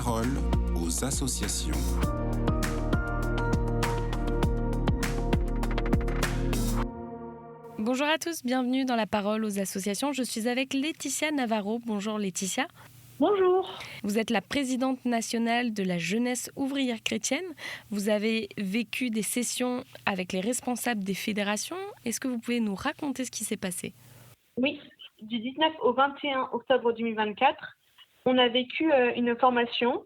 parole aux associations. Bonjour à tous, bienvenue dans la parole aux associations. Je suis avec Laetitia Navarro. Bonjour Laetitia. Bonjour. Vous êtes la présidente nationale de la jeunesse ouvrière chrétienne. Vous avez vécu des sessions avec les responsables des fédérations. Est-ce que vous pouvez nous raconter ce qui s'est passé ? Oui, du 19 au 21 octobre 2024, on a vécu une formation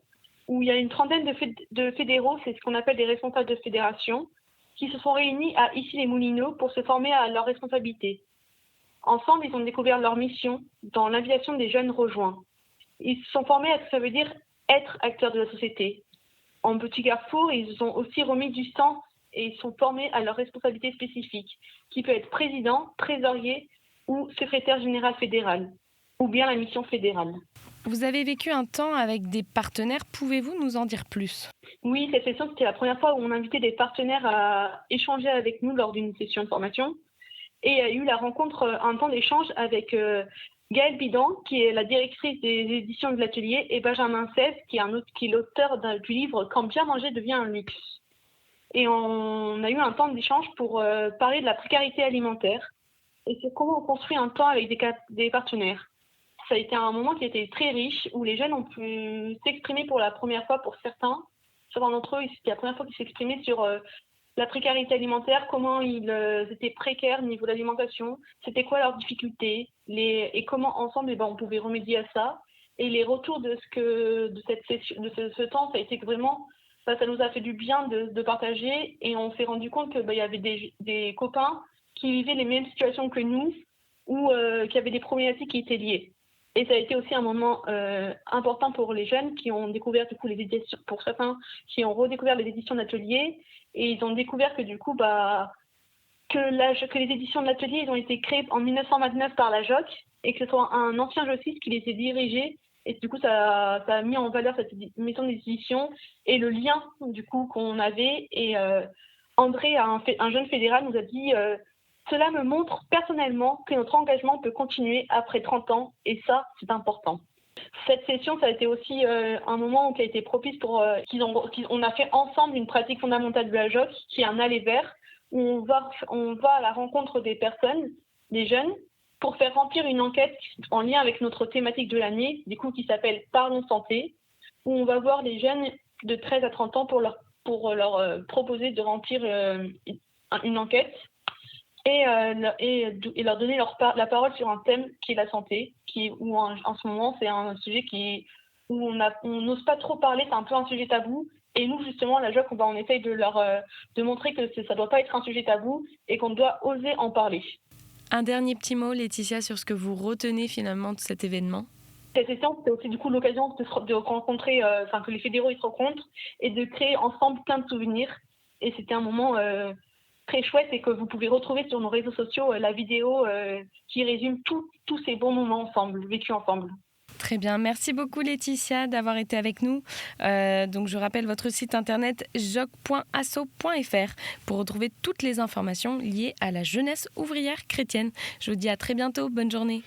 où il y a une trentaine de fédéraux, c'est ce qu'on appelle des responsables de fédération, qui se sont réunis à Issy-les-Moulineaux pour se former à leurs responsabilités. Ensemble, ils ont découvert leur mission dans l'invitation des jeunes rejoints. Ils se sont formés à ce que ça veut dire être acteurs de la société. En Petit Carrefour, ils ont aussi remis du sens et ils sont formés à leurs responsabilités spécifiques, qui peut être président, trésorier ou secrétaire général fédéral, ou bien la mission fédérale. Vous avez vécu un temps avec des partenaires. Pouvez-vous nous en dire plus ? Oui, cette session, c'était la première fois où on invitait des partenaires à échanger avec nous lors d'une session de formation. Et il y a eu la rencontre, un temps d'échange avec Gaëlle Bidan, qui est la directrice des éditions de l'Atelier, et Benjamin Sèvres, qui est l'auteur du livre « Quand bien manger devient un luxe ». Et on a eu un temps d'échange pour parler de la précarité alimentaire et sur comment on construit un temps avec des partenaires. Ça a été un moment qui était très riche, où les jeunes ont pu s'exprimer pour la première fois pour certains. Certains d'entre eux, c'était la première fois qu'ils s'exprimaient sur la précarité alimentaire, comment ils étaient précaires au niveau de l'alimentation, c'était quoi leurs difficultés, et comment ensemble on pouvait remédier à ça. Et les retours de cette session, de ce temps, ça a été que vraiment, ça nous a fait du bien de partager, et on s'est rendu compte que y avait des copains qui vivaient les mêmes situations que nous, ou qui avaient des problématiques qui étaient liées. Et ça a été aussi un moment important pour les jeunes qui ont découvert du coup les éditions, pour certains qui ont redécouvert les éditions d'Atelier, et ils ont découvert que du coup que les éditions de l'Atelier ils ont été créées en 1929 par la JOC, et que ce soit un ancien jociste qui les a dirigés, et du coup ça a mis en valeur cette maison d'édition et le lien du coup qu'on avait. Et André, un jeune fédéral, nous a dit cela me montre personnellement que notre engagement peut continuer après 30 ans, et ça, c'est important. Cette session, ça a été aussi un moment qui a été propice pour on a fait ensemble une pratique fondamentale de la JOC, qui est un aller vers, où on va à la rencontre des personnes, des jeunes, pour faire remplir une enquête en lien avec notre thématique de l'année, du coup qui s'appelle Parlons Santé, où on va voir les jeunes de 13 à 30 ans pour leur proposer de remplir une enquête. Et leur donner la parole sur un thème qui est la santé, où en ce moment c'est un sujet où on n'ose pas trop parler, c'est un peu un sujet tabou. Et nous justement, la JOC, on essaye de montrer que ça ne doit pas être un sujet tabou et qu'on doit oser en parler. Un dernier petit mot, Laetitia, sur ce que vous retenez finalement de cet événement. Cette session, c'était aussi du coup l'occasion de rencontrer, que les fédéraux ils se rencontrent et de créer ensemble plein de souvenirs. Et c'était un moment très chouette, et que vous pouvez retrouver sur nos réseaux sociaux la vidéo qui résume tous ces bons moments vécus ensemble. Très bien, merci beaucoup Laetitia d'avoir été avec nous. Donc je rappelle votre site internet joc.asso.fr pour retrouver toutes les informations liées à la jeunesse ouvrière chrétienne. Je vous dis à très bientôt, bonne journée.